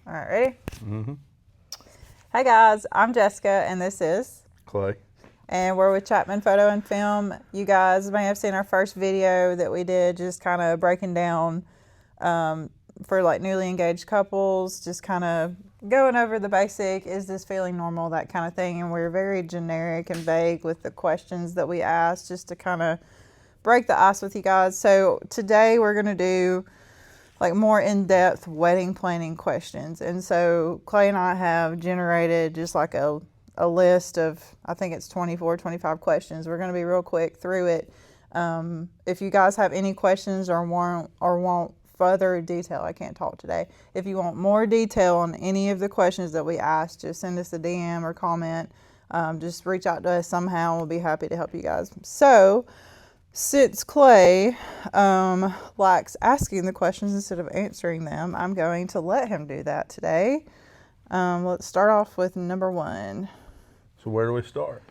All right, ready? Mm-hmm. Hey guys, I'm Jessica and this is Clay. and we're with Chapman Photo and Film. You guys may have seen our first video that we did, just kind of breaking down for like newly engaged couples, just kind of going over the basic, is this feeling normal, that kind of thing. And we're very generic and vague with the questions that we ask, just to kind of break the ice with you guys. So today we're going to do like more in-depth wedding planning questions. And so Clay and I have generated just like a list of, I think it's 24, 25 questions. We're going to be real quick through it. If you guys have any questions or want further detail, I can't talk today. If you want more detail on any of the questions that we asked, just send us a DM or comment. Just reach out to us somehow. We'll be happy to help you guys. So since Clay likes asking the questions instead of answering them, I'm going to let him do that today. Let's start off with number one. So where do we start?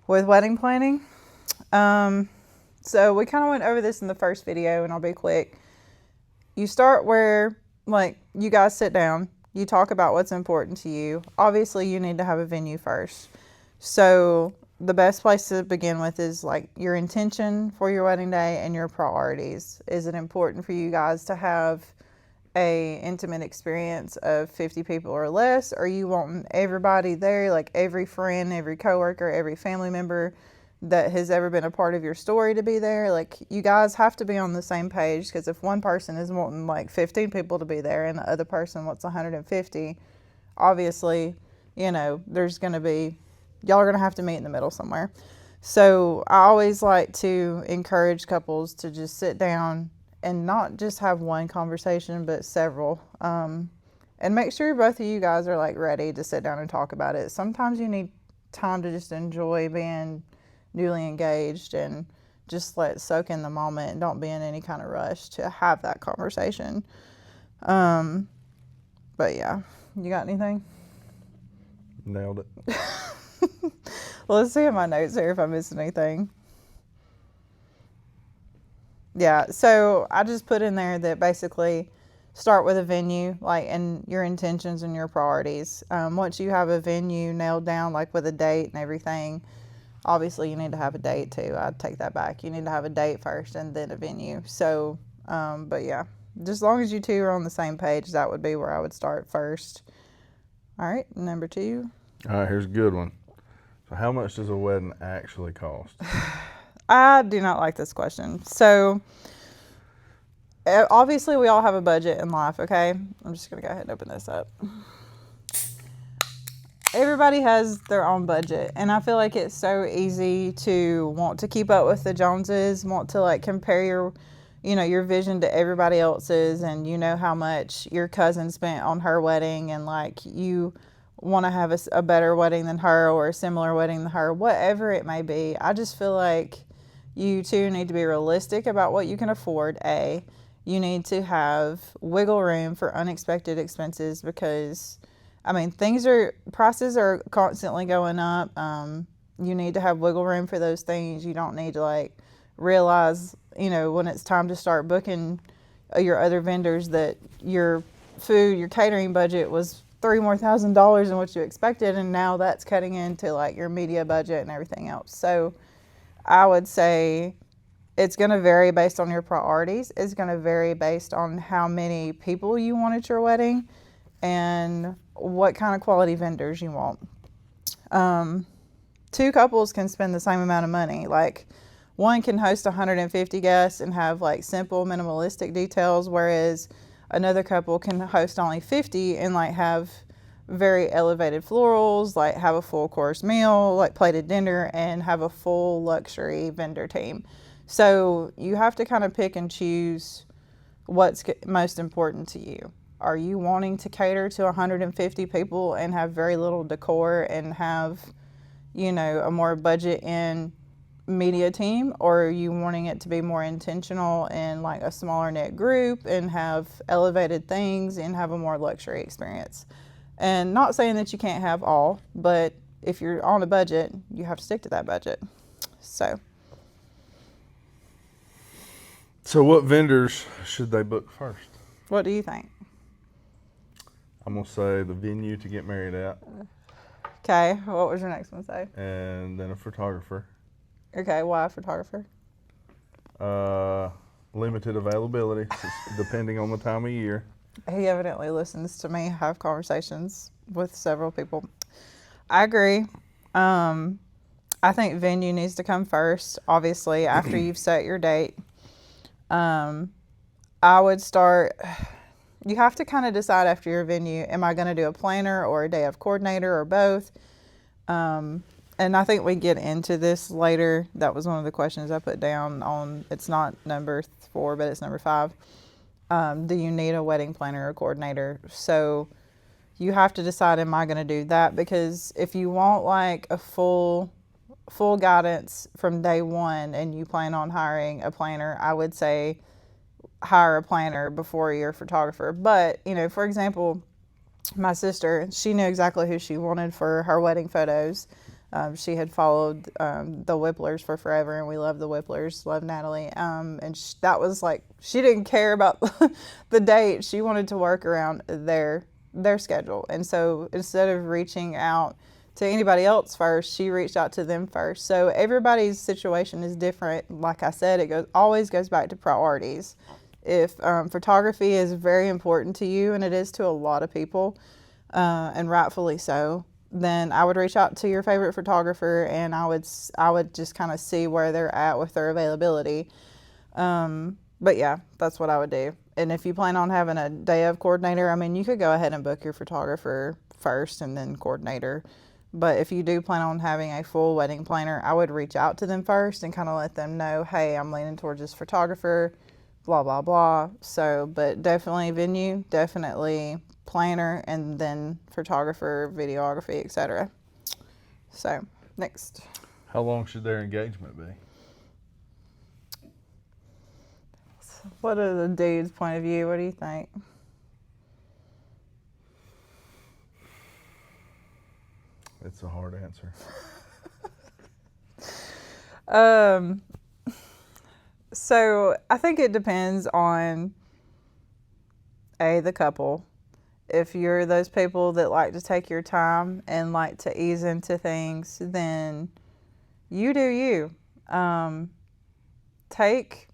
With wedding planning. So we kind of went over this in the first video, and I'll be quick. You start where, like, you guys sit down. You talk about what's important to you. Obviously, you need to have a venue first. So the best place to begin with is like your intention for your wedding day and your priorities. Is it important for you guys to have a intimate experience of 50 people or less? Or you want everybody there, like every friend, every coworker, every family member that has ever been a part of your story to be there? Like, you guys have to be on the same page, because if one person is wanting like 15 people to be there and the other person wants 150, obviously, you know, there's going to be, y'all are going to have to meet in the middle somewhere. So I always like to encourage couples to just sit down and not just have one conversation, but several. And make sure both of you guys are like ready to sit down and talk about it. Sometimes you need time to just enjoy being newly engaged and just let it soak in the moment, and don't be in any kind of rush to have that conversation. But yeah, you got anything? Nailed it. Well, let's see in my notes here if I missed anything. Yeah, so I just put in there that basically start with a venue, like, and your intentions and your priorities. Once you have a venue nailed down, like with a date and everything, obviously you need to have a date too. I'd take that back. You need to have a date first and then a venue. So, but yeah, just as long as you two are on the same page, that would be where I would start first. All right, number two. All right, here's a good one. So how much does a wedding actually cost? I do not like this question. So, obviously, we all have a budget in life, okay? I'm just going to go ahead and open this up. Everybody has their own budget, and I feel like it's so easy to want to keep up with the Joneses, want to like compare your vision to everybody else's, and you know how much your cousin spent on her wedding, and like you want to have a better wedding than her or a similar wedding than her, whatever it may be. I just feel like you two need to be realistic about what you can afford. You need to have wiggle room for unexpected expenses, because I mean, prices are constantly going up. You need to have wiggle room for those things. You don't need to like realize, when it's time to start booking your other vendors, that your catering budget was $3,000 more than what you expected, and now that's cutting into like your media budget and everything else. So I would say it's going to vary based on your priorities. It's going to vary based on how many people you want at your wedding and what kind of quality vendors you want. Two couples can spend the same amount of money. Like, one can host 150 guests and have like simple minimalistic details, whereas another couple can host only 50 and like have very elevated florals, like have a full course meal, like plated dinner, and have a full luxury vendor team. So you have to kind of pick and choose what's most important to you. Are you wanting to cater to 150 people and have very little decor and have, a more budget in media team? Or are you wanting it to be more intentional and like a smaller knit group and have elevated things and have a more luxury experience? And not saying that you can't have all, but if you're on a budget, you have to stick to that budget. So what vendors should they book first? what do you think? I'm going to say the venue to get married at, Okay, what was your next one say? and then a photographer. Okay, why a photographer? Limited availability, depending on the time of year. He evidently listens to me have conversations with several people. I agree. I think venue needs to come first, obviously, after you've set your date. I would start, you have to kind of decide after your venue, am I going to do a planner or a day of coordinator or both? And I think we get into this later. That was one of the questions I put down on, it's not number 4, but it's number 5. Do you need a wedding planner or coordinator? So you have to decide, am I going to do that? Because if you want like a full guidance from day one and you plan on hiring a planner, I would say hire a planner before your photographer. But, you know, for example, my sister, she knew exactly who she wanted for her wedding photos. She had followed the Whipplers for forever, and we love the Whipplers, love Natalie. And that was like, she didn't care about the date. She wanted to work around their schedule. And so instead of reaching out to anybody else first, she reached out to them first. So everybody's situation is different. Like I said, it always goes back to priorities. If photography is very important to you, and it is to a lot of people, and rightfully so, then I would reach out to your favorite photographer, and I would just kind of see where they're at with their availability. But yeah, that's what I would do. And if you plan on having a day of coordinator, I mean, you could go ahead and book your photographer first and then coordinator. But if you do plan on having a full wedding planner, I would reach out to them first and kind of let them know, hey, I'm leaning towards this photographer, blah, blah, blah. So, but definitely venue, definitely planner, and then photographer, videography, etc. So, next. How long should their engagement be? What is the dude's point of view? What do you think? It's a hard answer. So I think it depends on the couple. If you're those people that like to take your time and like to ease into things, then you do you. Take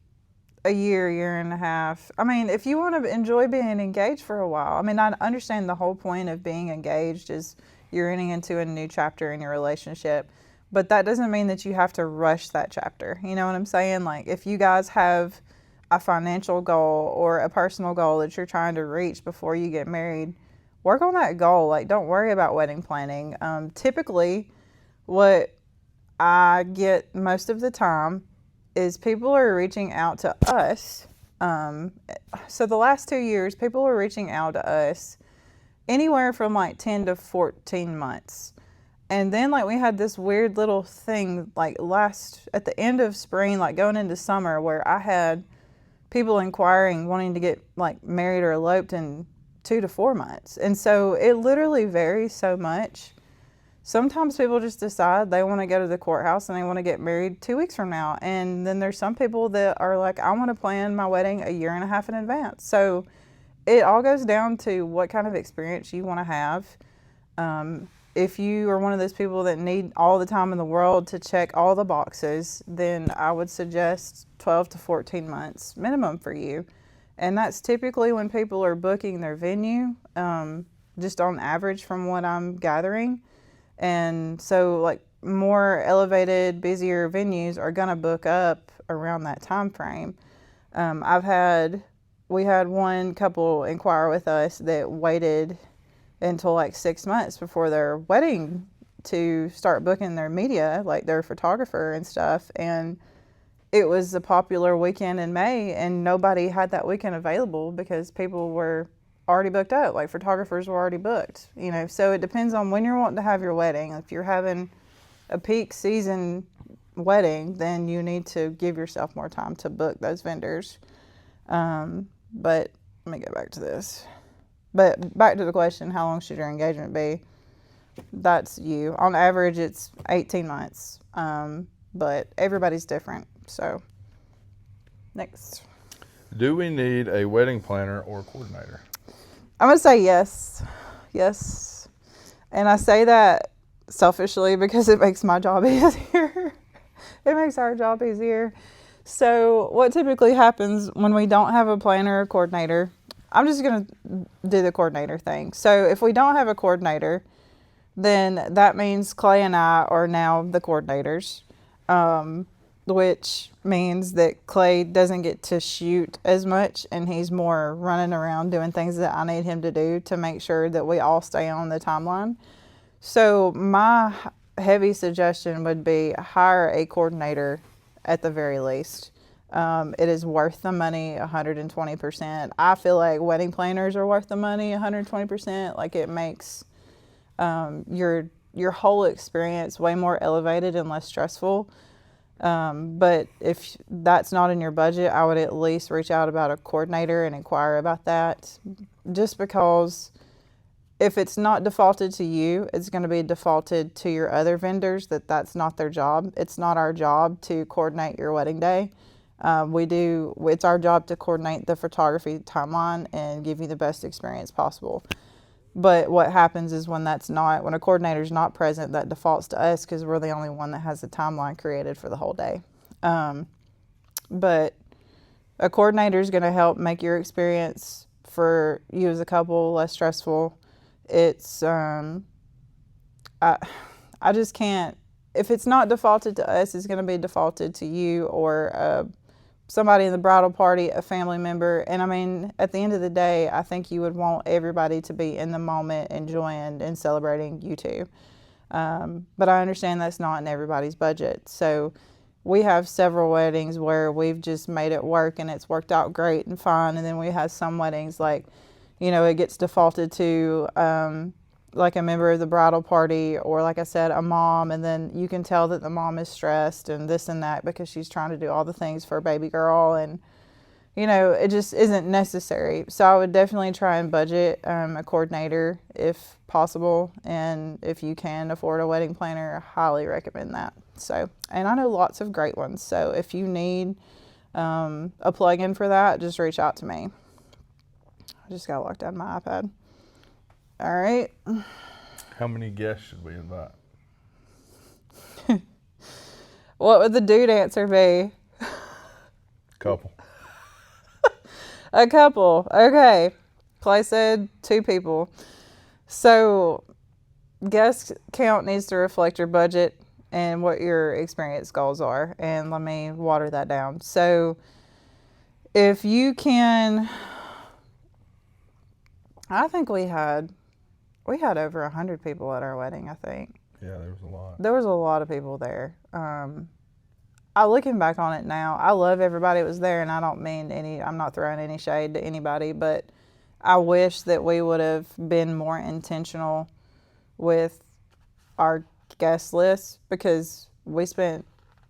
a year and a half. I mean, if you want to enjoy being engaged for a while, I mean, I understand the whole point of being engaged is you're entering into a new chapter in your relationship, but that doesn't mean that you have to rush that chapter. You know what I'm saying? Like, if you guys have a financial goal or a personal goal that you're trying to reach before you get married, work on that goal. Like, don't worry about wedding planning. Typically, what I get most of the time is people are reaching out to us. So the last 2 years, people are reaching out to us anywhere from like 10 to 14 months. And then like we had this weird little thing like at the end of spring, like going into summer, where I had people inquiring, wanting to get like married or eloped in 2 to 4 months. And so it literally varies so much. Sometimes people just decide they want to go to the courthouse and they want to get married 2 weeks from now. And then there's some people that are like, I want to plan my wedding a year and a half in advance. So it all goes down to what kind of experience you want to have. If you are one of those people that need all the time in the world to check all the boxes, then I would suggest 12 to 14 months minimum for you. And that's typically when people are booking their venue, just on average from what I'm gathering. And so like more elevated, busier venues are going to book up around that time frame. We had one couple inquire with us that waited until like 6 months before their wedding to start booking their media, like their photographer and stuff. And it was a popular weekend in May, and nobody had that weekend available because people were already booked up, like photographers were already booked, you know. So it depends on when you're wanting to have your wedding. If you're having a peak season wedding, then you need to give yourself more time to book those vendors. But let me get back to this. But back to the question, how long should your engagement be? That's you. On average, it's 18 months. But everybody's different. So, next. Do we need a wedding planner or coordinator? I'm going to say yes. Yes. And I say that selfishly because it makes my job easier. It makes our job easier. So, what typically happens when we don't have a planner or coordinator, I'm just going to do the coordinator thing. So, if we don't have a coordinator, then that means Clay and I are now the coordinators, which means that Clay doesn't get to shoot as much and he's more running around doing things that I need him to do to make sure that we all stay on the timeline. So, my heavy suggestion would be hire a coordinator at the very least. It is worth the money 120%. I feel like wedding planners are worth the money 120%. Like it makes your whole experience way more elevated and less stressful. But if that's not in your budget, I would at least reach out about a coordinator and inquire about that. Just because if it's not defaulted to you, it's going to be defaulted to your other vendors that's not their job. It's not our job to coordinate your wedding day. It's our job to coordinate the photography timeline and give you the best experience possible. But what happens is when a coordinator's not present, that defaults to us because we're the only one that has the timeline created for the whole day. But a coordinator is going to help make your experience for you as a couple less stressful. It's I just can't. If it's not defaulted to us, it's going to be defaulted to you or somebody in the bridal party, a family member. And I mean, at the end of the day, I think you would want everybody to be in the moment, enjoying and celebrating you too. But I understand that's not in everybody's budget. So we have several weddings where we've just made it work and it's worked out great and fine. And then we have some weddings like, it gets defaulted to like a member of the bridal party or, like I said, a mom. And then you can tell that the mom is stressed and this and that because she's trying to do all the things for a baby girl. And, it just isn't necessary. So I would definitely try and budget a coordinator if possible. And if you can afford a wedding planner, I highly recommend that. So, and I know lots of great ones. So if you need a plug-in for that, just reach out to me. I just got locked out of my iPad. All right. How many guests should we invite? What would the dude answer be? Couple. A couple. Okay. Clay said 2 people. So guest count needs to reflect your budget and what your experience goals are. And let me water that down. So if you can, I think we had over 100 people at our wedding, I think. Yeah, there was a lot. There was a lot of people there. Looking back on it now, I love everybody that was there, and I'm not throwing any shade to anybody, but I wish that we would have been more intentional with our guest list because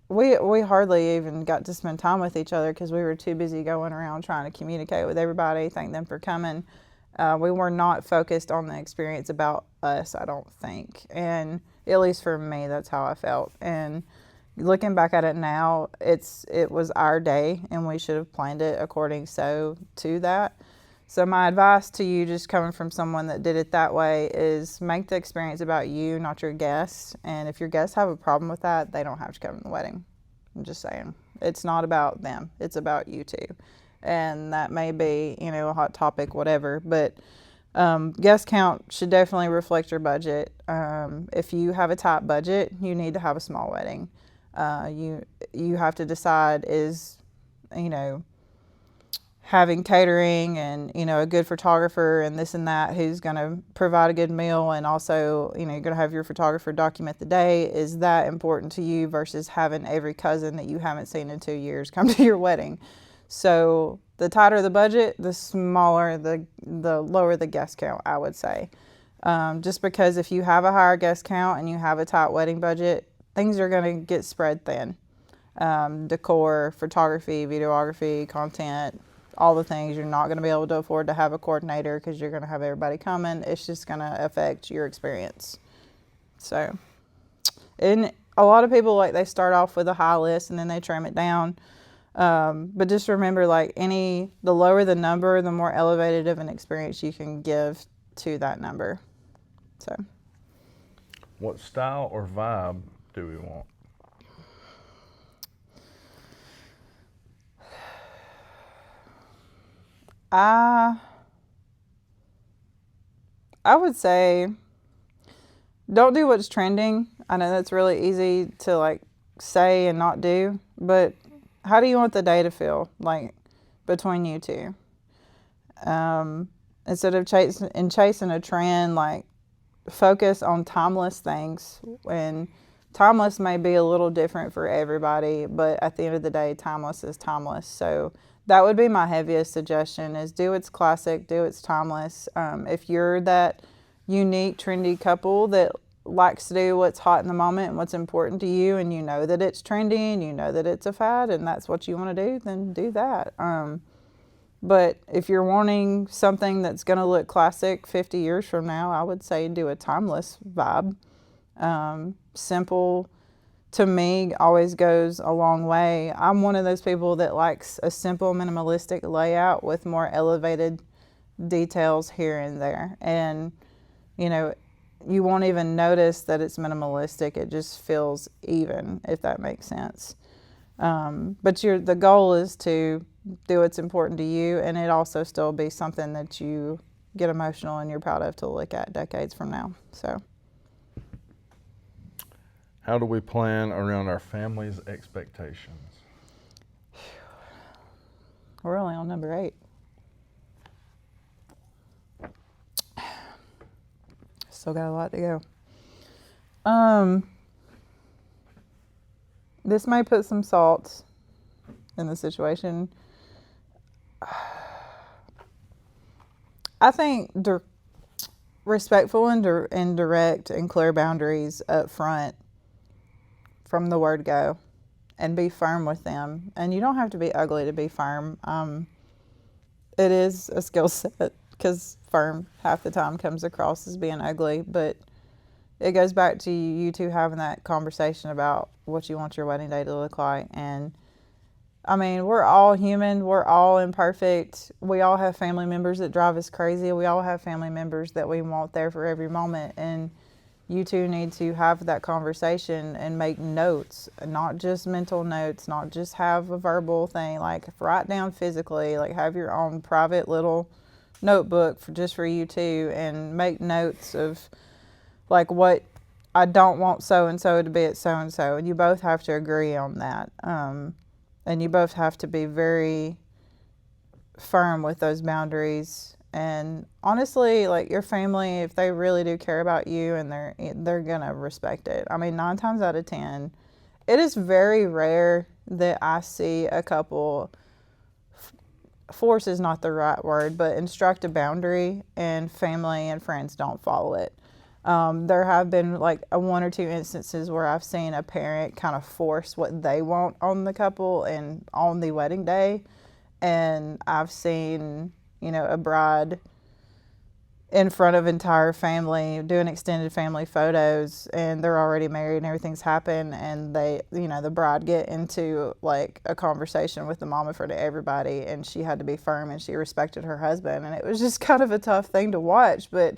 we hardly even got to spend time with each other because we were too busy going around trying to communicate with everybody, thank them for coming. We were not focused on the experience about us, I don't think. And at least for me, that's how I felt. And looking back at it now, it was our day and we should have planned it according to that. So my advice to you, just coming from someone that did it that way, is make the experience about you, not your guests. And if your guests have a problem with that, they don't have to come to the wedding. I'm just saying. It's not about them. It's about you too. And that may be, a hot topic, whatever. But guest count should definitely reflect your budget. If you have a tight budget, you need to have a small wedding. You have to decide is, having catering and, a good photographer and this and that who's going to provide a good meal and also, you're going to have your photographer document the day. Is that important to you versus having every cousin that you haven't seen in 2 years come to your wedding? So the tighter the budget, the smaller, the lower the guest count, I would say. Just because if you have a higher guest count and you have a tight wedding budget, things are going to get spread thin. Decor, photography, videography, content, all the things. You're not going to be able to afford to have a coordinator because you're going to have everybody coming. It's just going to affect your experience. So, and a lot of people, they start off with a high list and then they trim it down. But just remember, the lower the number, the more elevated of an experience you can give to that number. So, What style or vibe do we want? I would say don't do what's trending. I know that's really easy to like say and not do, but how do you want the day to feel like between you two? Instead of chasing a trend, like focus on timeless things. And timeless may be a little different for everybody, but at the end of the day, timeless is timeless. So that would be my heaviest suggestion: is do what's classic, do what's timeless. If you're that unique, trendy couple that likes to do what's hot in the moment and what's important to you, and you know that it's trendy and you know that it's a fad and that's what you want to do, then do that. But if you're wanting something that's going to look classic 50 years from now, I would say do a timeless vibe. Simple, to me, always goes a long way. I'm one of those people that likes a simple, minimalistic layout with more elevated details here and there. And, you know, you won't even notice that it's minimalistic. It just feels even, if that makes sense. But the goal is to do what's important to you, and it also still be something that you get emotional and you're proud of to look at decades from now. So, How do we plan around our family's expectations? we're only on number 8. Still got a lot to go. This may put some salt in the situation. I think respectful and direct and clear boundaries up front from the word go, and be firm with them. And you don't have to be ugly to be firm. It is a skill set, because firm half the time comes across as being ugly, but it goes back to you two having that conversation about what you want your wedding day to look like. And I mean, we're all human. We're all imperfect. We all have family members that drive us crazy. We all have family members that we want there for every moment. And you two need to have that conversation and make notes, not just mental notes, not just have a verbal thing. Like, write down physically, like have your own private little notebook just for you two, and make notes of like what I don't want so and so to be at so and so. And you both have to agree on that. And you both have to be very firm with those boundaries. And honestly, like, your family, if they really do care about you, and they're gonna respect it. I mean, 9 times out of 10, it is very rare that I see a couple force is not the right word, but instruct a boundary and family and friends don't follow it. There have been like 1 or 2 instances where I've seen a parent kind of force what they want on the couple and on the wedding day. And I've seen, a bride in front of entire family doing extended family photos, and they're already married and everything's happened, and they, the bride get into like a conversation with the mom in front of everybody, and she had to be firm and she respected her husband. And it was just kind of a tough thing to watch, but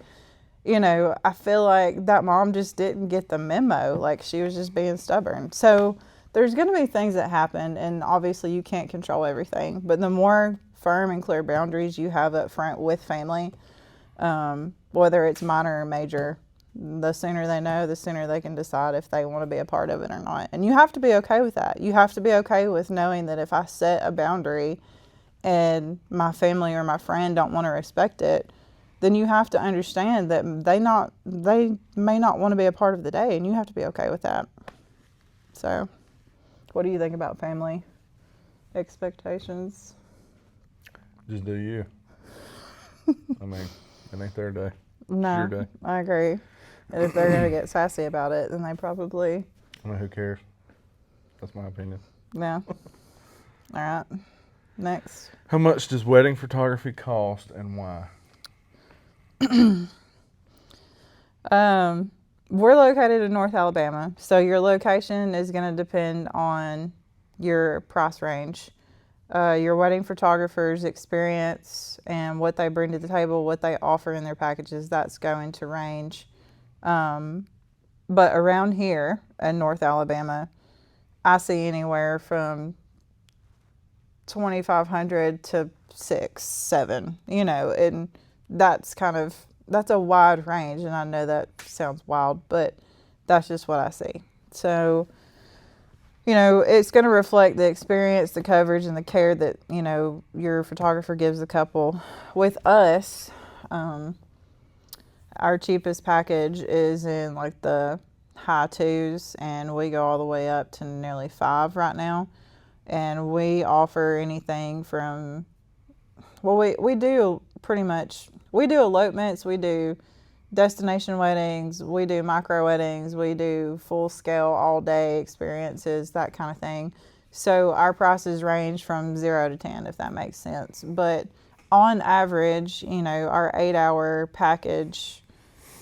I feel like that mom just didn't get the memo. Like, she was just being stubborn. So there's going to be things that happen, and obviously you can't control everything. But the more firm and clear boundaries you have up front with family, whether it's minor or major, the sooner they know, the sooner they can decide if they want to be a part of it or not. And you have to be okay with that. You have to be okay with knowing that if I set a boundary and my family or my friend don't want to respect it, then you have to understand that they may not want to be a part of the day, and you have to be okay with that. So, what do you think about family expectations? Just do you. I mean, it ain't their day. No, it's your day. I agree. And if they're going to get sassy about it, then they probably... I mean, who cares? That's my opinion. Yeah. All right. Next. How much does wedding photography cost, and why? We're located in North Alabama, so your location is going to depend on your price range. Your wedding photographer's experience and what they bring to the table, what they offer in their packages, that's going to range But around here in North Alabama, I see anywhere from 2,500 to 6, 7, and that's a wide range. And I know that sounds wild, but that's just what I see. So, it's going to reflect the experience, the coverage, and the care that, your photographer gives the couple. With us, our cheapest package is in like the high twos, and we go all the way up to nearly 5 right now. And we offer anything from, well, we do pretty much, we do elopements, we do destination weddings, we do micro weddings, we do full scale all day experiences, that kind of thing. So our prices range from 0 to 10, if that makes sense. But on average, our 8-hour package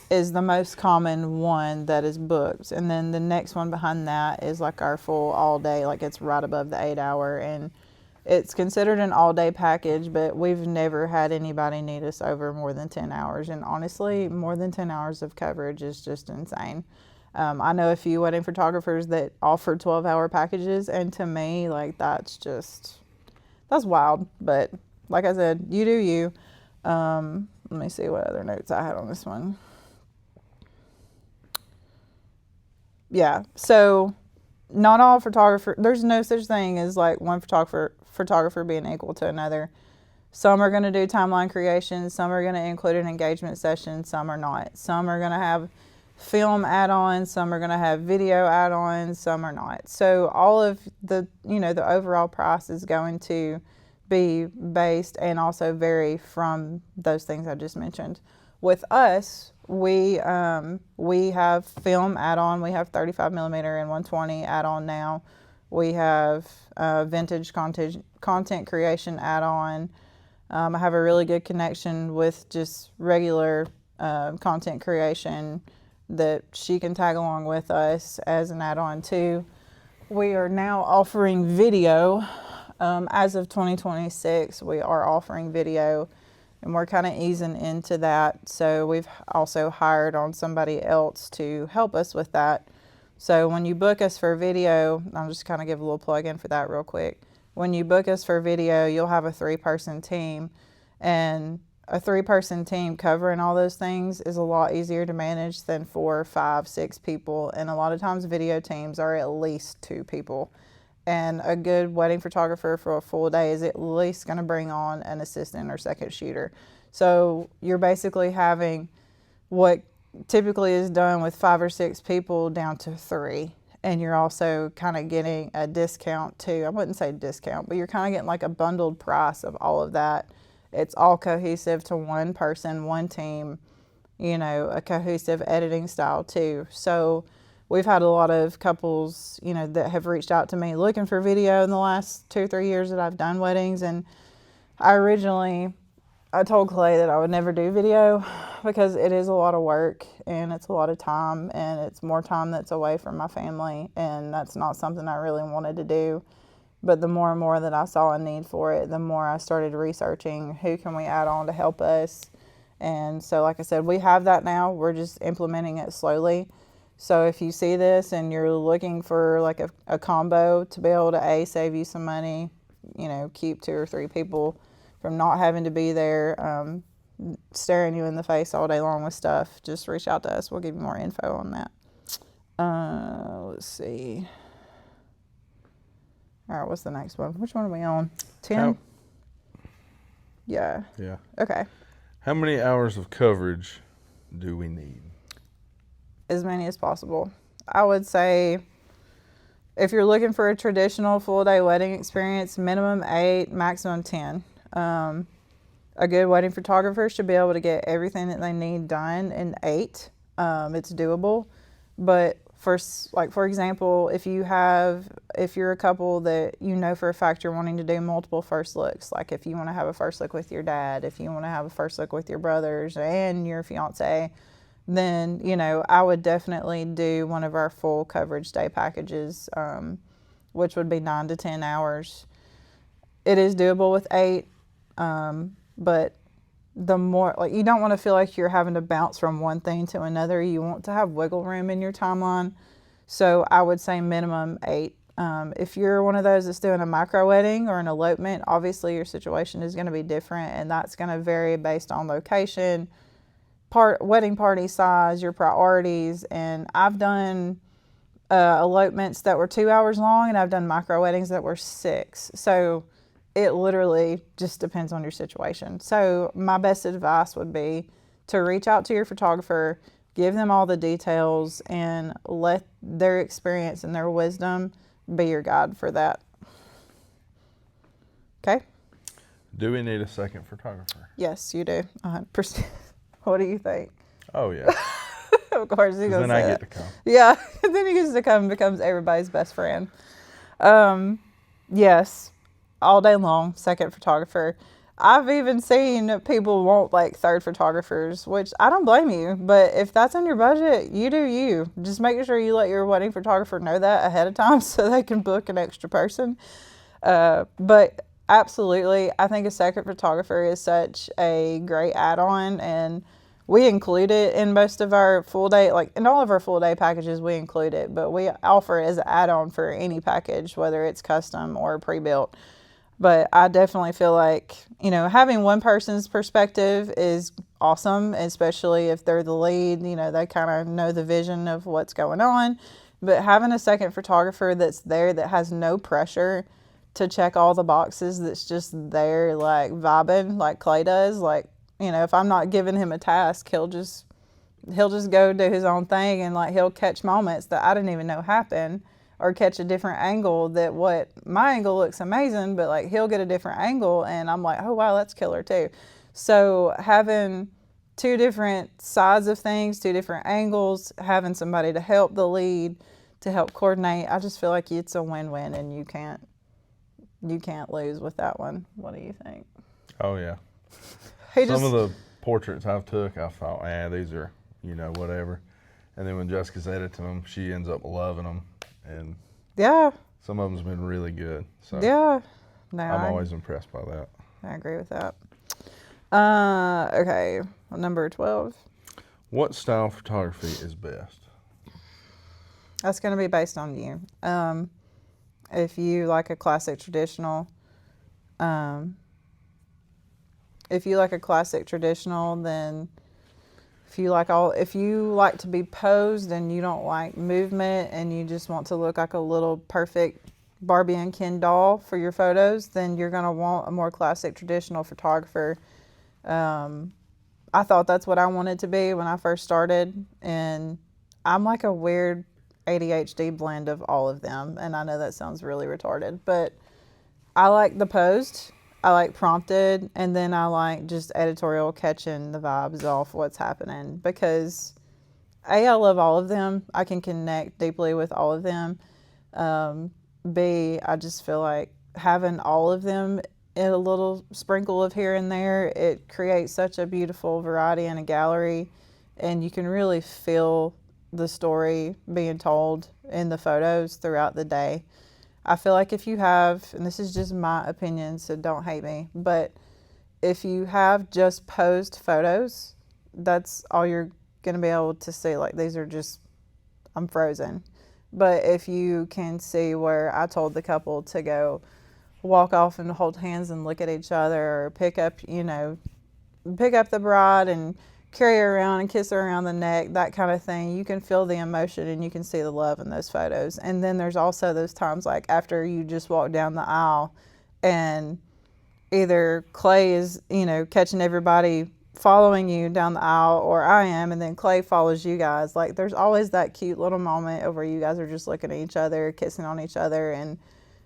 is the most common one that is booked. And then the next one behind that is like our full all day, like it's right above the 8-hour. And it's considered an all day package, but we've never had anybody need us over more than 10 hours. And honestly, more than 10 hours of coverage is just insane. I know a few wedding photographers that offer 12-hour packages. And to me, like that's wild. But like I said, you do you. Let me see what other notes I had on this one. Yeah, so not all photographer, there's no such thing as like one photographer being equal to another. Some are going to do timeline creation, some are going to include an engagement session, some are not. Some are going to have film add-ons, some are going to have video add-ons, some are not. So all of the, the overall price is going to be based and also vary from those things I just mentioned. With us, we have film add-on. We have 35 millimeter and 120 add-on now. We have vintage content creation add-on. I have a really good connection with just regular content creation that she can tag along with us as an add-on too. We are now offering video. As of 2026, we are offering video, and we're kind of easing into that. So we've also hired on somebody else to help us with that. So when you book us for video, I'll just kind of give a little plug in for that real quick. When you book us for video, you'll have a 3-person team, and a 3-person team covering all those things is a lot easier to manage than 4, 5, 6 people. And a lot of times video teams are at least 2 people. And a good wedding photographer for a full day is at least going to bring on an assistant or second shooter. So you're basically having what typically is done with 5 or 6 people down to 3. And you're also kind of getting a discount too. I wouldn't say discount, but you're kind of getting like a bundled price of all of that. It's all cohesive to one person, one team, a cohesive editing style too. So we've had a lot of couples, that have reached out to me looking for video in the last 2 or 3 years that I've done weddings. And I told Clay that I would never do video because it is a lot of work and it's a lot of time, and it's more time that's away from my family, and that's not something I really wanted to do. But the more and more that I saw a need for it, the more I started researching who can we add on to help us. And so, like I said, we have that now. We're just implementing it slowly. So if you see this and you're looking for like a combo to be able to save you some money, keep 2 or 3 people from not having to be there staring you in the face all day long with stuff, just reach out to us. We'll give you more info on that. Let's see. All right, what's the next one? Which one are we on? 10? Yeah. Yeah. Okay. How many hours of coverage do we need? As many as possible. I would say if you're looking for a traditional full day wedding experience, minimum 8, maximum 10. A good wedding photographer should be able to get everything that they need done in 8. It's doable. But for example, if you're a couple that for a fact you're wanting to do multiple first looks, like if you want to have a first look with your dad, if you want to have a first look with your brothers and your fiance, then, I would definitely do one of our full coverage day packages, which would be 9 to 10 hours. It is doable with 8, but the more, like, you don't want to feel like you're having to bounce from one thing to another. You want to have wiggle room in your timeline. So I would say minimum 8. If you're one of those that's doing a micro wedding or an elopement, obviously your situation is going to be different, and that's going to vary based on location, wedding party size, your priorities. And I've done elopements that were 2 hours long, and I've done micro weddings that were 6. So it literally just depends on your situation. So my best advice would be to reach out to your photographer, give them all the details, and let their experience and their wisdom be your guide for that. Okay? Do we need a second photographer? Yes, you do. 100%. What do you think? Oh, yeah. Of course, he's going to Then say I that. get to come. Yeah, then he gets to come and becomes everybody's best friend. Yes, all day long, second photographer. I've even seen people want like third photographers, which I don't blame you. But if that's in your budget, you do you. Just make sure you let your wedding photographer know that ahead of time so they can book an extra person. But absolutely, I think a second photographer is such a great add-on, and we include it in most of our full day, like in all of our full day packages, we include it, but we offer it as an add-on for any package, whether it's custom or pre-built. But I definitely feel like, having one person's perspective is awesome, especially if they're the lead, they kind of know the vision of what's going on. But having a second photographer that's there that has no pressure to check all the boxes, that's just there like vibing like Clay does, like, if I'm not giving him a task, he'll just go do his own thing, and like he'll catch moments that I didn't even know happen, or catch a different angle that what my angle looks amazing, but like he'll get a different angle and I'm like, oh wow, that's killer too. So having 2 different sides of things, 2 different angles, having somebody to help the lead, to help coordinate, I just feel like it's a win-win, and you can't lose with that one. What do you think? Oh, yeah. He Some just, of the portraits I've took, I thought, these are, whatever. And then when Jessica's editing them, she ends up loving them. And yeah, some of them's been really good. So yeah. No, I'm always impressed by that. I agree with that. Okay, number 12. What style photography is best? That's going to be based on you. If you like a classic traditional, then if you like to be posed and you don't like movement and you just want to look like a little perfect Barbie and Ken doll for your photos, then you're going to want a more classic traditional photographer. I thought that's what I wanted to be when I first started, and I'm like a weird ADHD blend of all of them, and I know that sounds really retarded, but I like the posed, I like prompted, and then I like just editorial, catching the vibes off what's happening, because A, I love all of them. I can connect deeply with all of them. B, I just feel like having all of them in a little sprinkle of here and there, it creates such a beautiful variety in a gallery, and you can really feel the story being told in the photos throughout the day. I feel like if you have, and this is just my opinion, so don't hate me, but if you have just posed photos, that's all you're going to be able to see. Like, these are just, I'm frozen. But if you can see where I told the couple to go walk off and hold hands and look at each other, or pick up the bride and carry her around and kiss her around the neck, that kind of thing, you can feel the emotion and you can see the love in those photos. And then there's also those times like after you just walk down the aisle and either Clay is, catching everybody following you down the aisle, or I am, and then Clay follows you guys. Like, there's always that cute little moment of where you guys are just looking at each other, kissing on each other, and,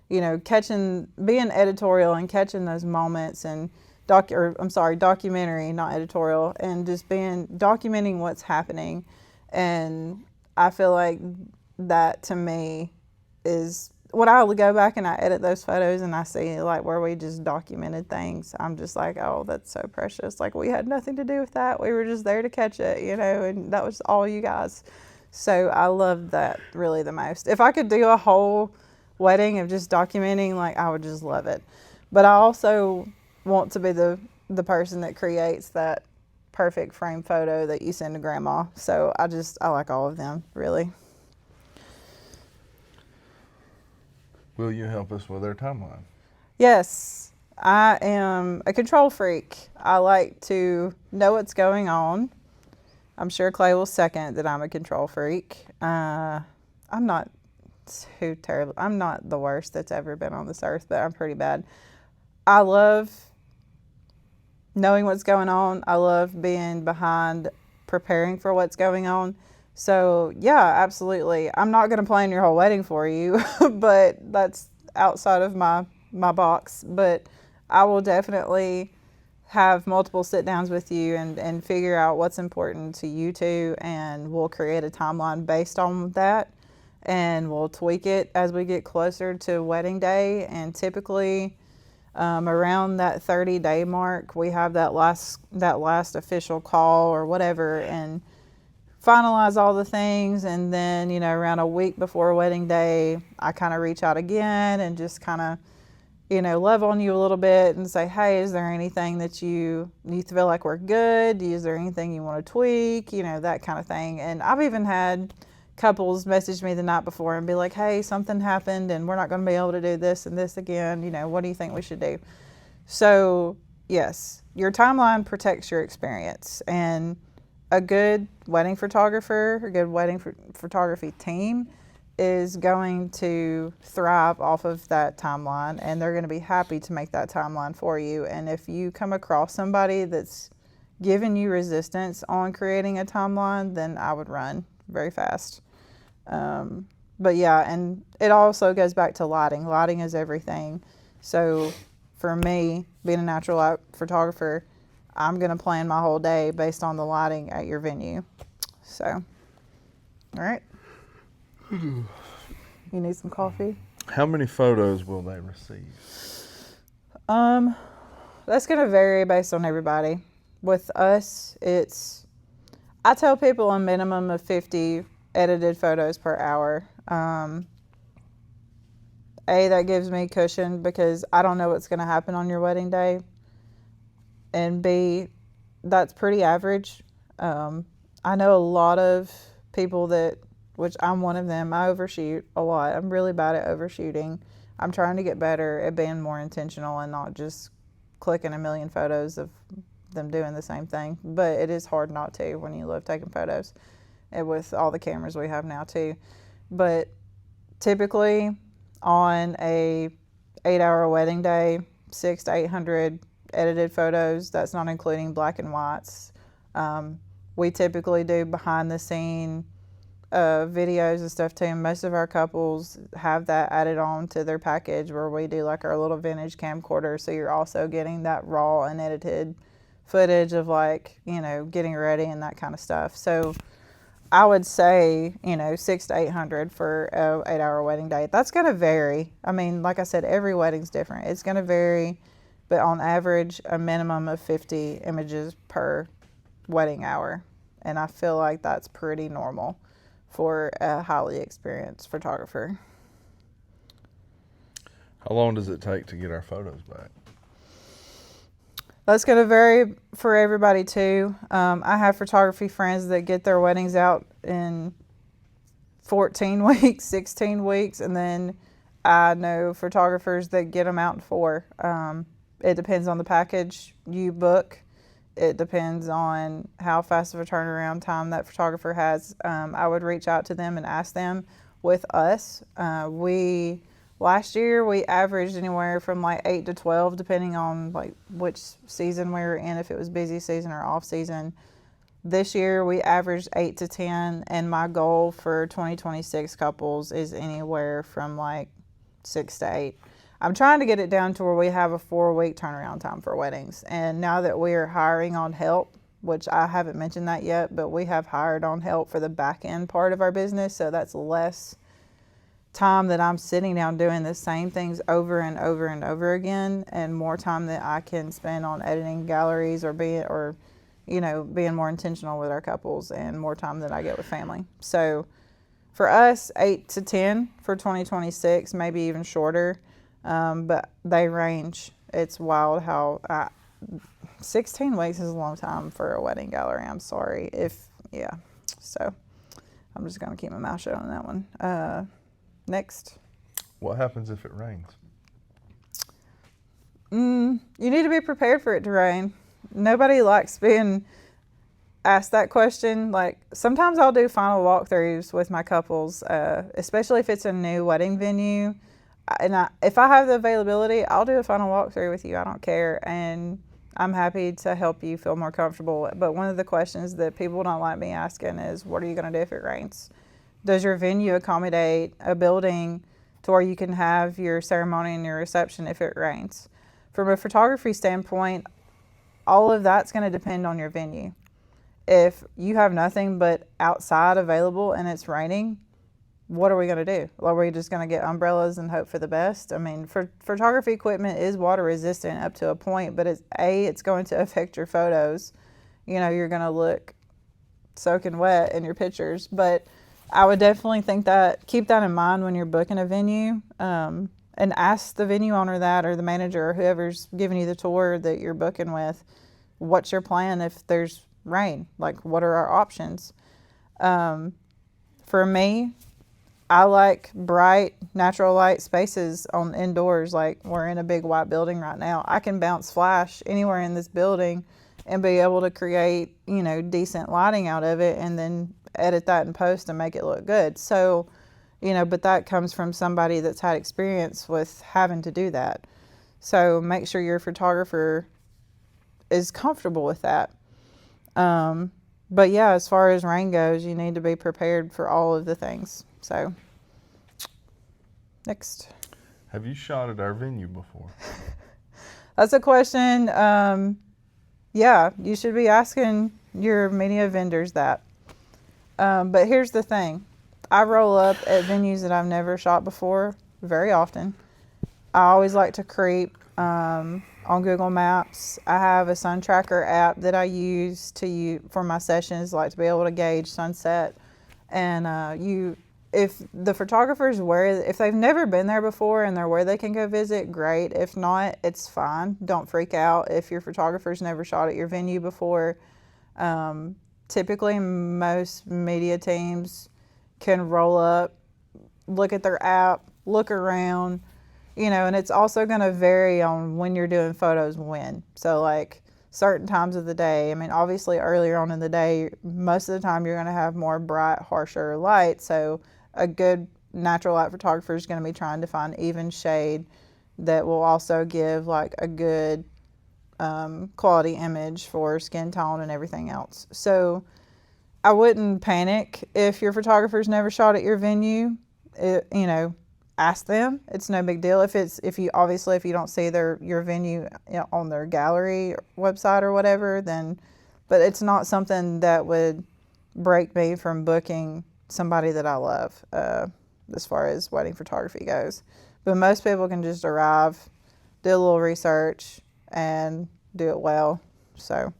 being editorial and catching those moments, and documentary, not editorial, and just documenting what's happening. And I feel like that to me is when I go back and I edit those photos and I see like where we just documented things, I'm just like, oh, that's so precious. Like, we had nothing to do with that. We were just there to catch it, and that was all you guys. So I love that really the most. If I could do a whole wedding of just documenting, like, I would just love it. But I also want to be the the person that creates that perfect frame photo that you send to grandma. So I like all of them, really. Will you help us with our timeline? Yes, I am a control freak. I like to know what's going on. I'm sure Clay will second that I'm a control freak. I'm not too terrible. I'm not the worst that's ever been on this earth, but I'm pretty bad. I love knowing what's going on. I love being behind preparing for what's going on. So, yeah, absolutely. I'm not going to plan your whole wedding for you, but that's outside of my box. But I will definitely have multiple sit downs with you and figure out what's important to you two, and we'll create a timeline based on that, and we'll tweak it as we get closer to wedding day. And typically around that 30-day mark, we have that last official call or whatever, and finalize all the things. And then, you know, around a week before wedding day, I kind of reach out again and just kind of, you know, love on you a little bit and say, hey, is there anything that you feel like we're good? Is there anything you want to tweak? You know, that kind of thing. And I've even had couples message me the night before and be like, hey, something happened and we're not going to be able to do this and this again. You know, what do you think we should do? So, yes, your timeline protects your experience. And a good wedding photographer, a good wedding photography team is going to thrive off of that timeline, and they're going to be happy to make that timeline for you. And if you come across somebody that's giving you resistance on creating a timeline, then I would run very fast. But yeah, and it also goes back to lighting. Lighting is everything. So for me, being a natural light photographer, I'm going to plan my whole day based on the lighting at your venue. So, all right. You need some coffee? How many photos will they receive? That's going to vary based on everybody. With us, I tell people a minimum of 50 edited photos per hour. That gives me cushion because I don't know what's going to happen on your wedding day. And B, that's pretty average. I know a lot of people which I'm one of them, I overshoot a lot. I'm really bad at overshooting. I'm trying to get better at being more intentional and not just clicking a million photos of them doing the same thing. But it is hard not to when you love taking photos, and with all the cameras we have now too. But typically on a 8-hour wedding day, 600 to 800 edited photos. That's not including black and whites. We typically do behind the scene videos and stuff too. Most of our couples have that added on to their package where we do like our little vintage camcorder. So you're also getting that raw and edited footage of, like, you know, getting ready and that kind of stuff. So I would say, you know, 600 to 800 for a 8-hour wedding day. That's going to vary. I mean, like I said, every wedding's different. It's going to vary, but on average, a minimum of 50 images per wedding hour. And I feel like that's pretty normal for a highly experienced photographer. How long does it take to get our photos back? That's going to vary for everybody too. I have photography friends that get their weddings out in 14 weeks, 16 weeks, and then I know photographers that get them out in 4. It depends on the package you book. It depends on how fast of a turnaround time that photographer has. I would reach out to them and ask them. With us, last year we averaged anywhere from like 8 to 12, depending on like which season we were in, if it was busy season or off season. This year we averaged 8 to 10, and my goal for 2026 couples is anywhere from like 6 to 8. I'm trying to get it down to where we have a 4-week turnaround time for weddings. And now that we are hiring on help, which I haven't mentioned that yet, but we have hired on help for the back end part of our business. So that's less time that I'm sitting down doing the same things over and over and over again, and more time that I can spend on editing galleries or being more intentional with our couples, and more time that I get with family. So for us, 8 to 10 for 2026, maybe even shorter. But they range. It's wild how 16 weeks is a long time for a wedding gallery. I'm sorry. So I'm just going to keep my mouth shut on that one. Next. What happens if it rains? You need to be prepared for it to rain. Nobody likes being asked that question. Like, sometimes I'll do final walkthroughs with my couples, especially if it's a new wedding venue. If I have the availability, I'll do a final walkthrough with you. I don't care. And I'm happy to help you feel more comfortable. But one of the questions that people don't like me asking is, what are you going to do if it rains? Does your venue accommodate a building to where you can have your ceremony and your reception if it rains? From a photography standpoint, all of that's going to depend on your venue. If you have nothing but outside available and it's raining, what are we going to do? Are we just going to get umbrellas and hope for the best? I mean, photography equipment is water resistant up to a point, but it's going to affect your photos. You know, you're going to look soaking wet in your pictures. But I would definitely keep that in mind when you're booking a venue, and ask the venue owner that, or the manager, or whoever's giving you the tour that you're booking with, what's your plan if there's rain? Like, what are our options? For me, I like bright, natural light spaces on indoors. Like, we're in a big white building right now. I can bounce flash anywhere in this building and be able to create, decent lighting out of it, and then edit that in post and make it look good. So, but that comes from somebody that's had experience with having to do that. So make sure your photographer is comfortable with that. But yeah, as far as rain goes, you need to be prepared for all of the things. So, next. Have you shot at our venue before? That's a question. Yeah, you should be asking your media vendors that. But here's the thing. I roll up at venues that I've never shot before very often. I always like to creep on Google Maps. I have a sun tracker app that I use for my sessions, like to be able to gauge sunset. And if the photographer's if they've never been there before and they're where they can go visit, great. If not, it's fine. Don't freak out if your photographer's never shot at your venue before. Typically, most media teams can roll up, look at their app, look around, and it's also going to vary on when you're doing photos when. So, like, certain times of the day, I mean, obviously earlier on in the day, most of the time you're going to have more bright, harsher light. So a good natural light photographer is going to be trying to find even shade that will also give like a good quality image for skin tone and everything else. So I wouldn't panic if your photographer's never shot at your venue. Ask them. It's no big deal. If you don't see your venue on their gallery website or whatever, then, but it's not something that would break me from booking somebody that I love, as far as wedding photography goes. But most people can just arrive, do a little research, and do it well. So,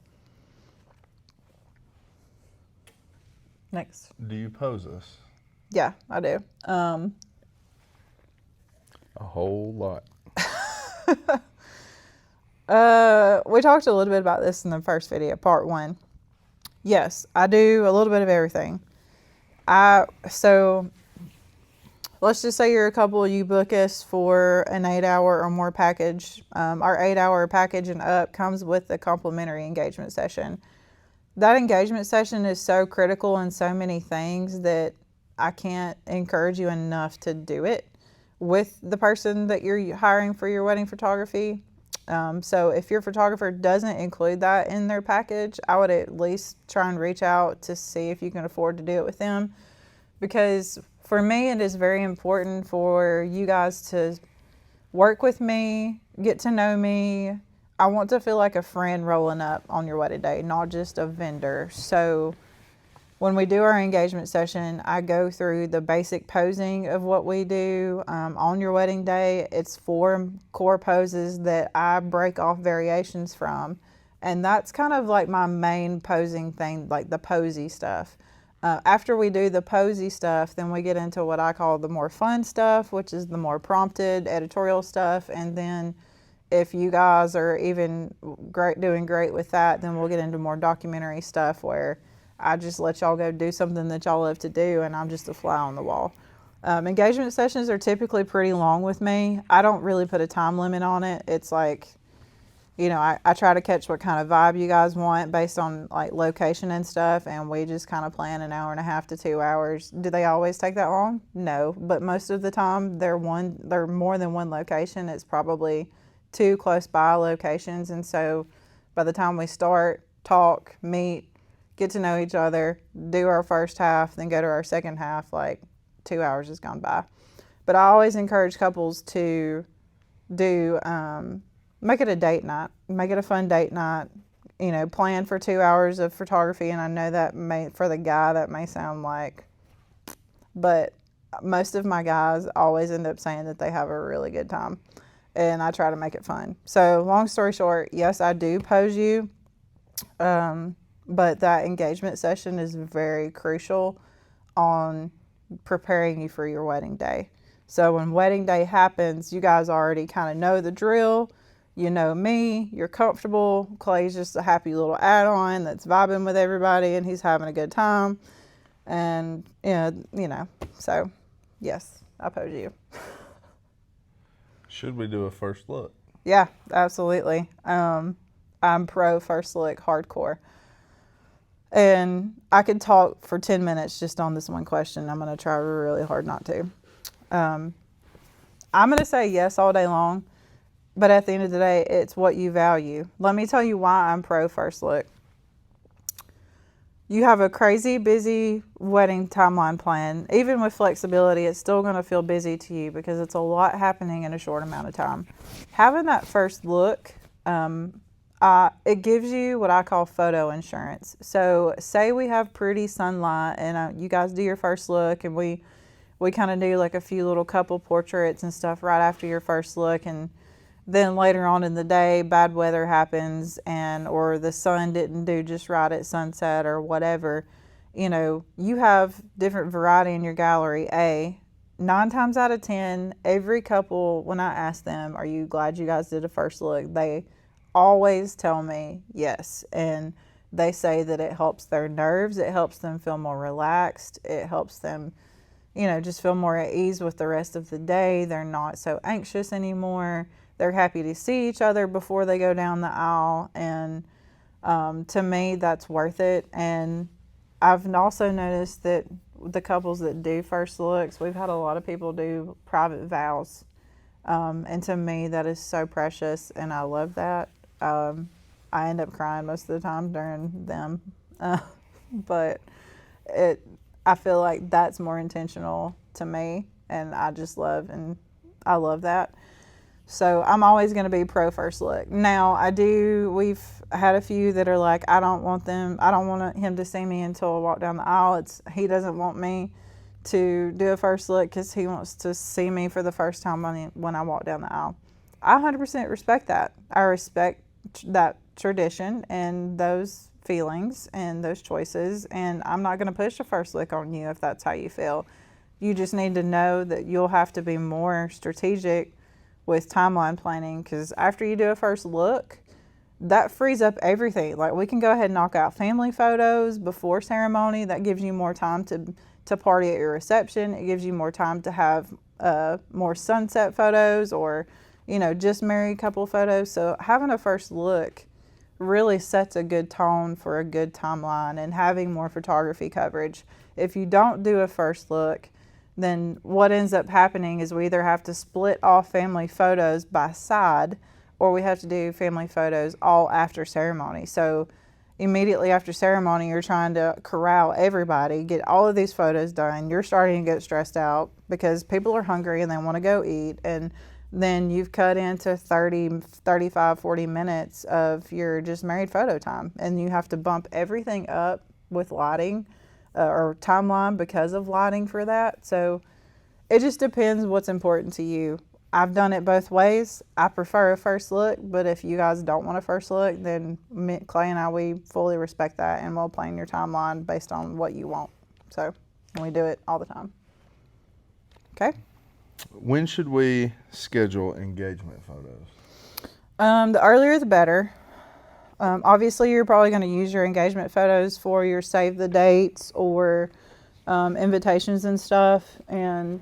next. Do you pose us? Yeah, I do. A whole lot. We talked a little bit about this in the first video, part 1. Yes, I do a little bit of everything. So let's just say you're a couple, you book us for an 8-hour or more package. Our 8-hour package and up comes with a complimentary engagement session. That engagement session is so critical in so many things that I can't encourage you enough to do it with the person that you're hiring for your wedding photography. So if your photographer doesn't include that in their package, I would at least try and reach out to see if you can afford to do it with them. Because for me, it is very important for you guys to work with me, get to know me. I want to feel like a friend rolling up on your wedding day, not just a vendor. So when we do our engagement session, I go through the basic posing of what we do on your wedding day. It's 4 core poses that I break off variations from. And that's kind of like my main posing thing, like the posy stuff. After we do the posy stuff, then we get into what I call the more fun stuff, which is the more prompted editorial stuff. And then if you guys are even doing great with that, then we'll get into more documentary stuff where I just let y'all go do something that y'all love to do, and I'm just a fly on the wall. Engagement sessions are typically pretty long with me. I don't really put a time limit on it. It's like, I try to catch what kind of vibe you guys want based on like location and stuff, and we just kind of plan an hour and a half to 2 hours. Do they always take that long? No, but most of the time they're more than one location. It's probably two close by locations, and so by the time we start, talk, meet, get to know each other, do our first half, then go to our second half, like 2 hours has gone by. But I always encourage couples to do make it a date night, make it a fun date night, plan for 2 hours of photography. And I know that for the guy that may sound like, but most of my guys always end up saying that they have a really good time, and I try to make it fun. So long story short, yes, I do pose you, but that engagement session is very crucial on preparing you for your wedding day. So when wedding day happens, you guys already kind of know the drill. You know me, you're comfortable. Clay's just a happy little add-on that's vibing with everybody, and he's having a good time. And, so yes, I pose you. Should we do a first look? Yeah, absolutely. I'm pro first look hardcore. And I could talk for 10 minutes just on this one question. I'm going to try really hard not to. I'm going to say yes all day long, but at the end of the day, it's what you value. Let me tell you why I'm pro first look. You have a crazy busy wedding timeline plan. Even with flexibility, it's still going to feel busy to you because it's a lot happening in a short amount of time. Having that first look, it gives you what I call photo insurance. So say we have pretty sunlight and you guys do your first look, and we kind of do like a few little couple portraits and stuff right after your first look, and then later on in the day bad weather happens or the sun didn't do just right at sunset or whatever. You have different variety in your gallery. 9 times out of 10, every couple, when I ask them, are you glad you guys did a first look, they always tell me yes. And they say that it helps their nerves, it helps them feel more relaxed, it helps them just feel more at ease with the rest of the day. They're not so anxious anymore. They're happy to see each other before they go down the aisle. And to me, that's worth it. And I've also noticed that the couples that do first looks, we've had a lot of people do private vows. And to me, that is so precious, and I love that. I end up crying most of the time during them. But I feel like that's more intentional to me, and I love that. So I'm always going to be pro first look. Now we've had a few that are like, I don't want him to see me until I walk down the aisle. He doesn't want me to do a first look because he wants to see me for the first time when I walk down the aisle. I 100% respect that. I respect that tradition and those feelings and those choices, and I'm not going to push a first look on you if that's how you feel. You just need to know that you'll have to be more strategic with timeline planning, because after you do a first look, that frees up everything. Like, we can go ahead and knock out family photos before ceremony. That gives you more time to party at your reception. It gives you more time to have more sunset photos or just married couple photos. So having a first look really sets a good tone for a good timeline and having more photography coverage. If you don't do a first look, then what ends up happening is we either have to split off family photos by side, or we have to do family photos all after ceremony. So immediately after ceremony, you're trying to corral everybody, get all of these photos done. You're starting to get stressed out because people are hungry and they want to go eat. And then you've cut into 30, 35, 40 minutes of your just married photo time. And you have to bump everything up with lighting or timeline because of lighting for that. So it just depends what's important to you. I've done it both ways. I prefer a first look, but if you guys don't want a first look, then Clay and I, we fully respect that, and we'll plan your timeline based on what you want. So we do it all the time. Okay? When should we schedule engagement photos? The earlier the better. Obviously, you're probably going to use your engagement photos for your save the dates or invitations and stuff. And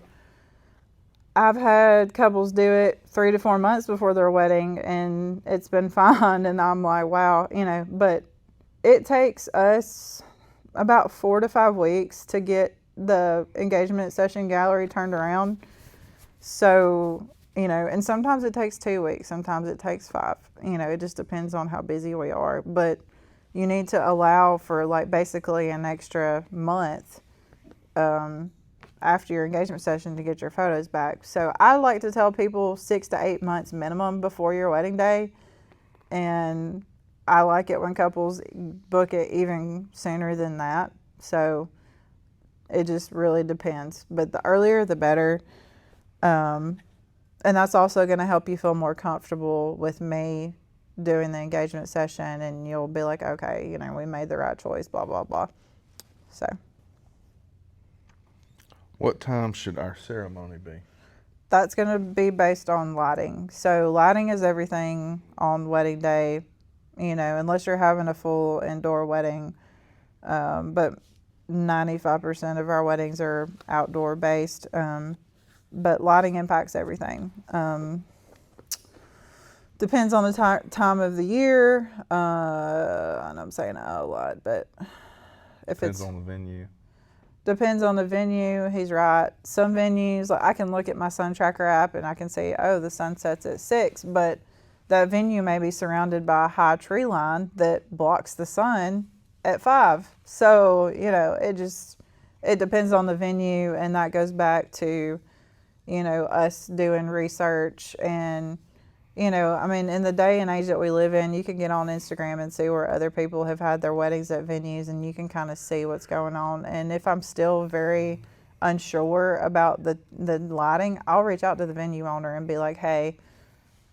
I've had couples do it 3 to 4 months before their wedding, and it's been fine. And I'm like, wow, but it takes us about 4 to 5 weeks to get the engagement session gallery turned around. So, and sometimes it takes 2 weeks, sometimes it takes 5. It just depends on how busy we are. But you need to allow for like basically an extra month after your engagement session to get your photos back. So I like to tell people 6 to 8 months minimum before your wedding day. And I like it when couples book it even sooner than that. So it just really depends. But the earlier, the better. And that's also going to help you feel more comfortable with me doing the engagement session. And you'll be like, okay, we made the right choice, blah, blah, blah. So. What time should our ceremony be? That's going to be based on lighting. So lighting is everything on wedding day, unless you're having a full indoor wedding. But 95% of our weddings are outdoor based. But lighting impacts everything. Depends on the time of the year. I know I'm saying a lot, but if Depends on the venue. Depends on the venue. He's right. Some venues, like I can look at my sun tracker app and I can see, oh, the sun sets at 6, but that venue may be surrounded by a high tree line that blocks the sun at 5. So, it depends on the venue, and that goes back to, us doing research. And, in the day and age that we live in, you can get on Instagram and see where other people have had their weddings at venues, and you can kind of see what's going on. And if I'm still very unsure about the lighting, I'll reach out to the venue owner and be like, hey,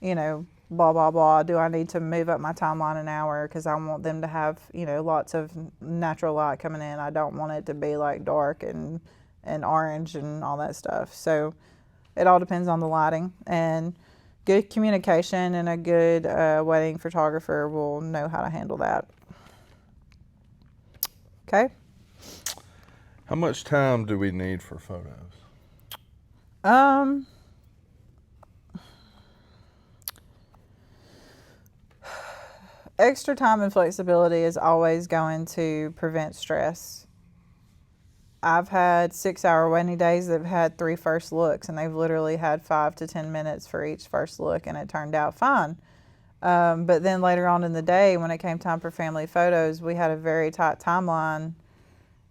blah, blah, blah. Do I need to move up my timeline an hour? Because I want them to have, lots of natural light coming in. I don't want it to be like dark and orange and all that stuff. So it all depends on the lighting. And good communication and a good wedding photographer will know how to handle that. Okay. How much time do we need for photos? Extra time and flexibility is always going to prevent stress. I've had 6-hour wedding days that have had 3 first looks, and they've literally had 5 to 10 minutes for each first look, and it turned out fine. But then later on in the day, when it came time for family photos, we had a very tight timeline,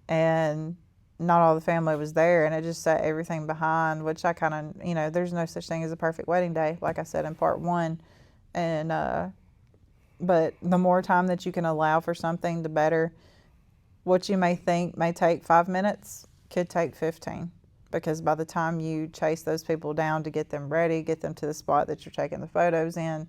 and not all the family was there, and it just set everything behind, which I kind of, there's no such thing as a perfect wedding day, like I said in part 1. And, but the more time that you can allow for something, the better. What you may think may take 5 minutes could take 15, because by the time you chase those people down to get them ready, get them to the spot that you're taking the photos in,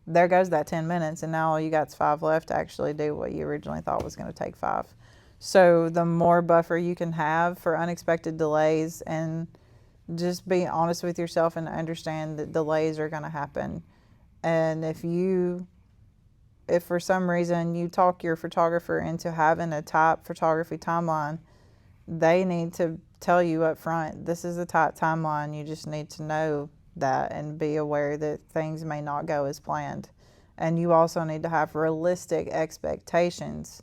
there goes that 10 minutes, and now all you got's 5 left to actually do what you originally thought was going to take 5. So the more buffer you can have for unexpected delays, and just be honest with yourself and understand that delays are going to happen. And if for some reason you talk your photographer into having a tight photography timeline, they need to tell you up front, this is a tight timeline. You just need to know that and be aware that things may not go as planned. And you also need to have realistic expectations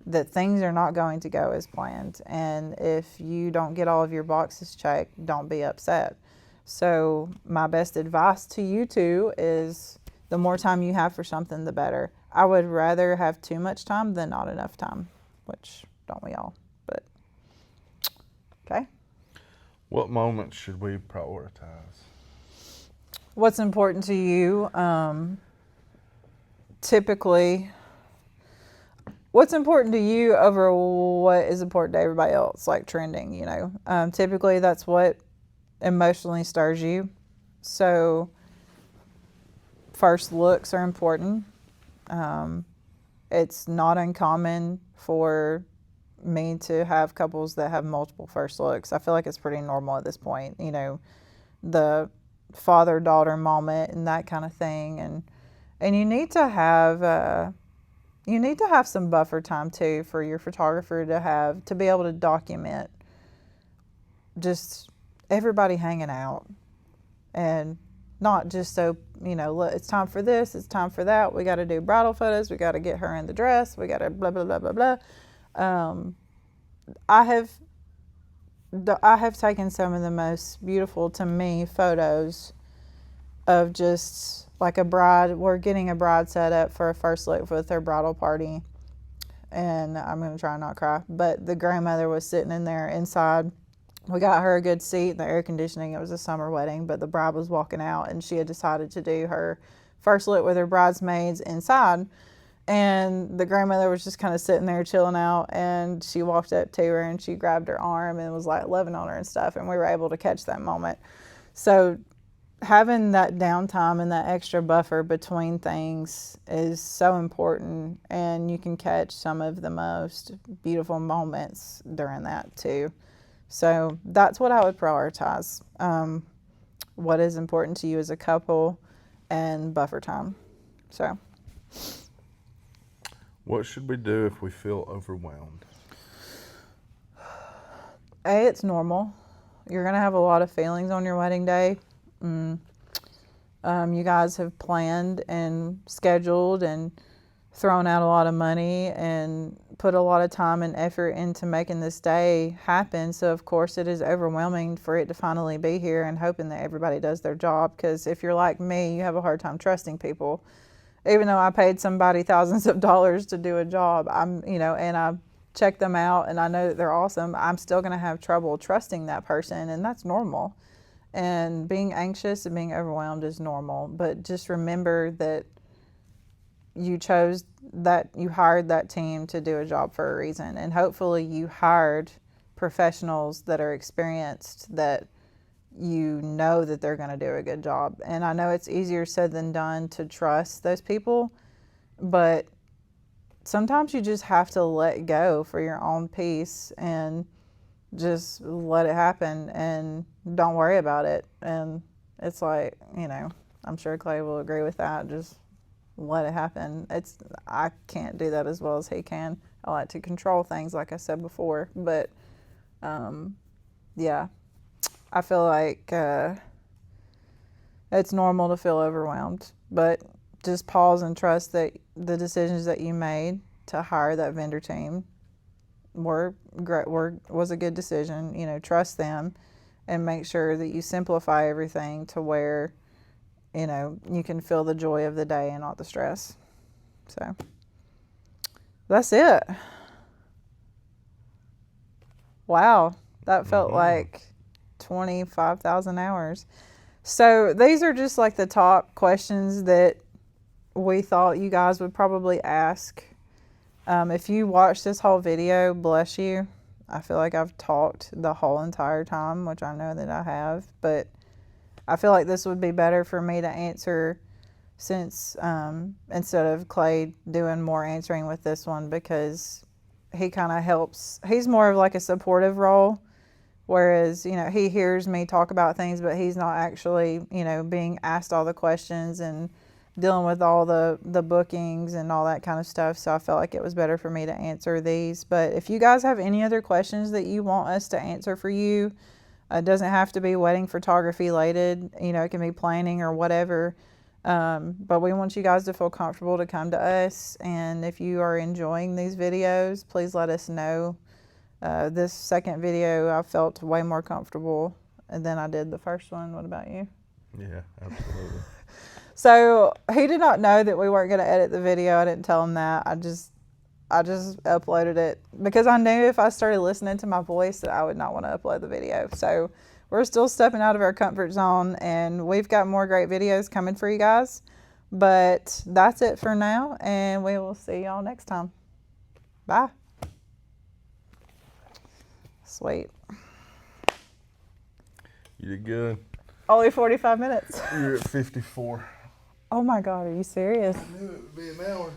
that things are not going to go as planned. And if you don't get all of your boxes checked, don't be upset. So my best advice to you two is the more time you have for something, the better. I would rather have too much time than not enough time, which don't we all? But okay. What moments should we prioritize? What's important to you? Typically, what's important to you over what is important to everybody else, like trending, typically that's what emotionally stirs you. So first looks are important. It's not uncommon for me to have couples that have multiple first looks. I feel like it's pretty normal at this point, the father-daughter moment and that kind of thing. And you need to have some buffer time too for your photographer to be able to document just everybody hanging out, and not just so, it's time for this, it's time for that, we got to do bridal photos, we got to get her in the dress, we got to blah blah blah blah blah. I have taken some of the most beautiful, to me, photos of just like a bride. We're getting a bride set up for a first look with her bridal party, and I'm going to try not cry, but the grandmother was sitting in there inside. We got her a good seat, the air conditioning. It was a summer wedding, but the bride was walking out, and she had decided to do her first look with her bridesmaids inside. And the grandmother was just kind of sitting there chilling out, and she walked up to her and she grabbed her arm and was like loving on her and stuff, and we were able to catch that moment. So having that downtime and that extra buffer between things is so important, and you can catch some of the most beautiful moments during that too. So that's what I would prioritize. What is important to you as a couple, and buffer time. So what should we do if we feel overwhelmed? It's normal. You're going to have a lot of feelings on your wedding day. You guys have planned and scheduled and thrown out a lot of money and put a lot of time and effort into making this day happen. So of course it is overwhelming for it to finally be here, and hoping that everybody does their job. Because if you're like me, you have a hard time trusting people. Even though I paid somebody thousands of dollars to do a job, and I check them out and I know that they're awesome, I'm still going to have trouble trusting that person, and that's normal. And being anxious and being overwhelmed is normal, but just remember that you hired that team to do a job for a reason, and hopefully you hired professionals that are experienced, that that they're going to do a good job. And I know it's easier said than done to trust those people, but sometimes you just have to let go for your own peace and just let it happen and don't worry about it. And it's like, I'm sure Clay will agree with that. Just let it happen. I can't do that as well as he can. I like to control things, like I said before, but yeah, I feel like it's normal to feel overwhelmed, but just pause and trust that the decisions that you made to hire that vendor team was a good decision. Trust them, and make sure that you simplify everything to where you can feel the joy of the day and not the stress. So that's it. Wow, that felt like 25,000 hours. So these are just like the top questions that we thought you guys would probably ask. If you watched this whole video, bless you. I feel like I've talked the whole entire time, which I know that I have, but I feel like this would be better for me to answer, since instead of Clay doing more answering with this one, because he kind of helps. He's more of like a supportive role, whereas he hears me talk about things, but he's not actually being asked all the questions and dealing with all the bookings and all that kind of stuff. So I felt like it was better for me to answer these. But if you guys have any other questions that you want us to answer for you, it doesn't have to be wedding photography related. It can be planning or whatever. But we want you guys to feel comfortable to come to us. And if you are enjoying these videos, please let us know. This second video, I felt way more comfortable than I did the first one. What about you? Yeah, absolutely. So he did not know that we weren't going to edit the video. I didn't tell him that. I just uploaded it because I knew if I started listening to my voice that I would not want to upload the video. So we're still stepping out of our comfort zone, and we've got more great videos coming for you guys. But that's it for now, and we will see y'all next time. Bye. Sweet. You did good. Only 45 minutes. You're at 54. Oh my God, are you serious? I knew it would be an hour.